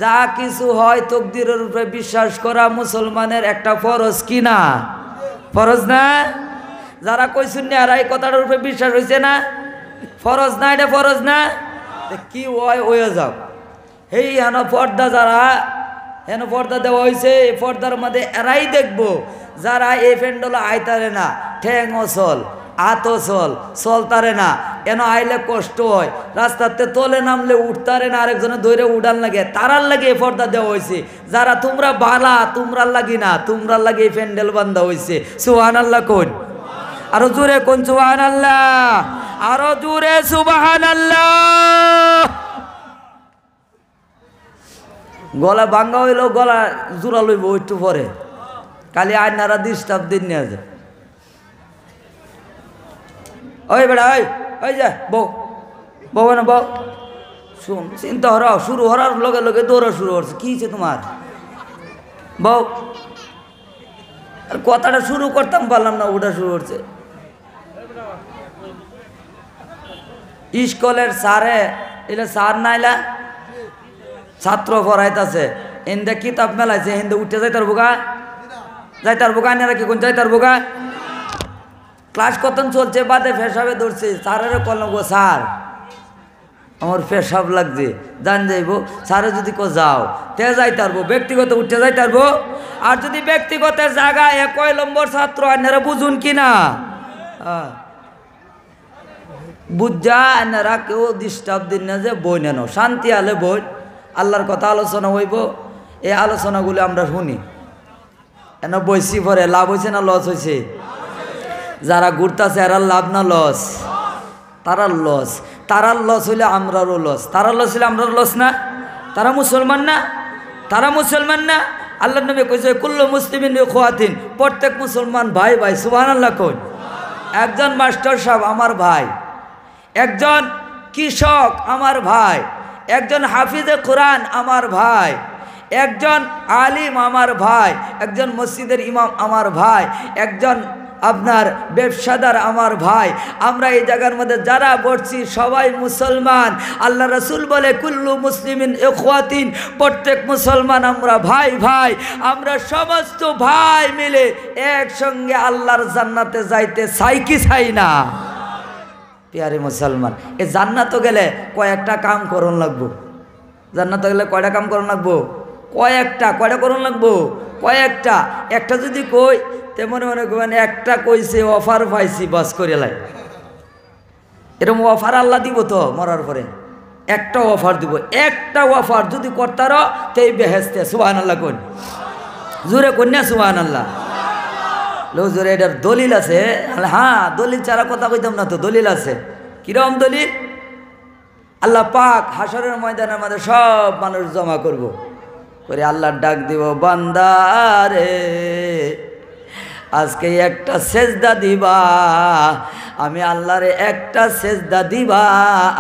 যা কিছু হয় তকদিরের উপরে বিশ্বাস করা মুসলমানের একটা ফরজ কি না? ফরজ না? যারা কইছেন না আর এই কথাটার উপরে বিশ্বাস হইছে না? ফরজ না? এটা ফরজ না? কি হয় ওয়ে যাও। এই হেন পর্দা যারা হেন পর্দা দেওয়া হয়েছে, এই পর্দার মধ্যে এরাই দেখবো যারা এই প্যান্ডেলে আইতারে না, ঠ্যাং চল আতো চলতারে না, এন আইলে কষ্ট হয়, রাস্তাতে তলে নামলে উঠতারে না, আরেকজনে ধরে উড়ান লাগে, তারার লাগে এই পর্দা দেওয়া হয়েছে। যারা তোমরা বালা তোমরার লাগি না, তোমরার লাগে এই প্যান্ডেল বান্ধা হয়েছে। সুবহানাল্লাহ কোন? আরো জোরে কোন সুবহানাল্লাহ? আরো জোরে সুবহানাল্লাহ। গলা ভাঙ্গা হইলেও গলা জোড়া লইব একটু পরে, কালি আয়নারা ডিস্টার্ব দিন নিয়ে যায়। ওই বেড়া ওই যা বউ বউ না বউ, শুন চিন্তা হরাও শুরু হরার লগে লগে দৌড়া শুরু করছে। কি হচ্ছে তোমার বউ? আর কথাটা শুরু করতাম পারলাম না, ওটা শুরু করছে। স্কুলের স্যারে এলে স্যার নাইলা ছাত্র পড়াইতেছে, এন্দে কিতাব মেলাইছে, এন্দে উঠে যাইতার বোকা যাইতার বোকা নেরা কি কোন যাইতার বোকা। ক্লাস কতক্ষণ চলছে, বাদে পেশাবে ধরছে, স্যারের কলম গো স্যার আমার পেশাব লাগছে, জান যাইব। স্যারে যদি কো যাও তে যাইতে পারবো, ব্যক্তিগত উঠে যাইতে পারবো। আর যদি ব্যক্তিগত জায়গায় কয় নম্বর ছাত্র আনারা বুঝুন কি না, বুঝা আনারা কেউ ডিস্টার্ব দিন না, যে বই নেন শান্তি আলে বই, আল্লাহর কথা আলোচনা হইব। এই আলোচনাগুলো আমরা শুনি, এন বইসি পরে লাভ হয়েছে না লস হয়েছে? যারা ঘুরতেছে এরা লাভ না লস? তারার লস। তারার লস হইলে আমরারও লস, তারার লস হইলে আমরার লস না? তারা মুসলমান না? তারা মুসলমান না? আল্লাহর নবী কইছে কুল্লু মুসলিমিন ইখওয়াতিন, প্রত্যেক মুসলমান ভাই ভাই। সুবহানাল্লাহ কই? একজন মাস্টার সাহেব আমার ভাই, একজন কৃষক আমার ভাই, একজন হাফিজে কোরআন আমার ভাই, একজন আলিম আমার ভাই, একজন মসজিদের ইমাম আমার ভাই, একজন আপনার ব্যবসাদার আমার ভাই। আমরা এই জায়গার মধ্যে যারা বসছি সবাই মুসলমান। আল্লাহ রাসূল বলে কুল্লু মুসলিমিন ইখওয়াতিন, প্রত্যেক মুসলমান আমরা ভাই ভাই। আমরা সমস্ত ভাই মিলে একসঙ্গে আল্লাহর জান্নাতে যাইতে চাই কি চাই না? প্রিয় মুসলমান, এই জান্নাতে গেলে কয়েকটা কাম করন লাগবো। জান্নাতে গেলে কয়টা কাম করন লাগবো? কয়েকটা। কয়টা করন লাগবো? কয়েকটা। একটা যদি কই তে মনে মনে করবেন একটা কইছে অফার পাইছি বাস করে লাই, এরকম অফার আল্লাহ দিব তো মরার পরে? একটা অফার দিব, একটা অফার যদি করতার তেই বেহেস্তে। সুবহানাল্লাহ কোন? জোরে কন্যা সুবহানাল্লাহ। লো জোরে, এটার দলিল আছে? হ্যাঁ দলিল ছাড়া কথা কইতাম না তো, দলিল আছে। কিরম দলিল? আল্লাহ পাক হাসরের ময়দানের মধ্যে সব মানুষ জমা করব, করে আল্লাহর ডাক দিব, বান্দারে আজকে একটা সেজদা দিবা, আমি আল্লাহরে একটা সেজদা দিবা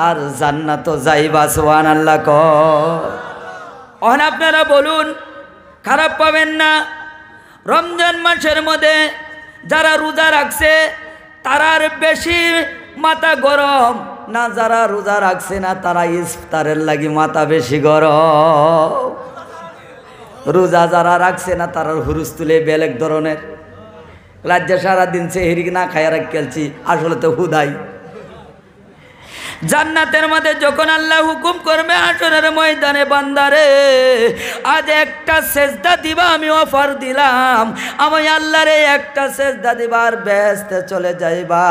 আর জান্নাত যাইবা। সুবহানাল্লাহ কয়। ওখানে আপনারা বলুন, খারাপ পাবেন না? রমজান মাসের মধ্যে যারা রোজা রাখছে তারার বেশি মাথা গরম না, যারা রোজা রাখছে না তারা ইফতারের লাগি মাথা বেশি গরম। রোজা যারা রাখছে না তারার হুরুস তুলে বেলেগ ধরনের। রাজ্যে সারাদিন সেহরি না খায়া রাখছি, আসলে তো হুদাই। জান্নাতের মধ্যে যখন আল্লাহ হুকুম করবে হাসরের ময়দানে, বান্দারে আজ একটা সেজদা দিবা, আমি অফার দিলাম, আমি আল্লাহরে একটা সেজদা দিবা আর বেহেশতে চলে যাইবা।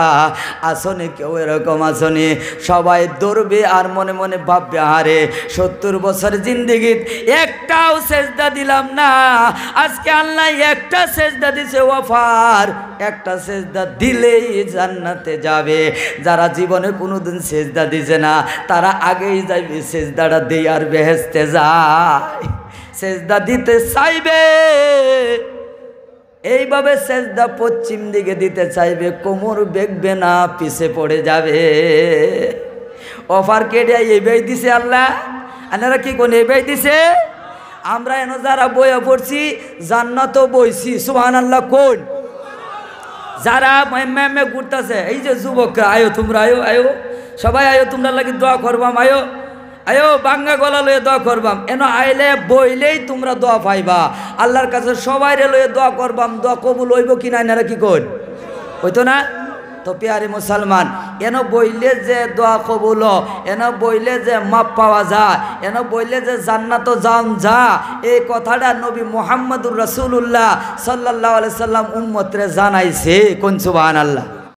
আসনি কেউ এরকম আসনি? সবাই দৌড়বে আর মনে মনে ভাববে, আরে 70 বছর জিন্দেগি একটাও সেজদা দিলাম না, আজকে আল্লাহ একটা সেজদা দিছে অফার, একটা সেজদা দিলেই জান্নাতে যাবে। যারা জীবনে কোনোদিন সেজদা দিছে না তারা আগেই যাইবে, সেজদাটা দেই আর বেহেশতে যায়। সেজদা দিতে চাইবে, এইভাবে সেজদা পশ্চিম দিকে দিতে চাইবে, কোমর বেঁকবে না, পিছে পড়ে যাবে। অফার কেটে এইভাবে দিছে আল্লাহ। আপনারা কি কোন এইভাবে দিছে? আমরা এনে যারা বইয়া পড়ছি জান্নাতও বইছি। সুবহানাল্লাহ কোন? যারা মেমে ঘুরতেছে, এই যে যুবকরা আয়ো, তোমরা আয়ো, আয়ো সবাই আয়ো, তোমরা লাগি দোয়া করবাম, আয়ো আয়ো বাঙ্গা গলা লয়ে দোয়া করবাম এন আইলে বইলেই তোমরা দোয়া পাইবা আল্লাহর কাছে সবাইরে লয়ে দোয়া করবাম দোয়া কবুল হইব কি না এনারা কি কই হইতো না তো প্যারে মুসলমান এন বইলে যে দোয়া কবুল এন বইলে যে মাপ পাওয়া যায় এন বইলে যে জান্নাত যান যা এই কথাটা নবী মুহাম্মদুর রাসূলুল্লাহ সাল্লাল্লাহু আলাইহি সাল্লাম উম্মতরে জানাইছে কোন সুবহানাল্লাহ।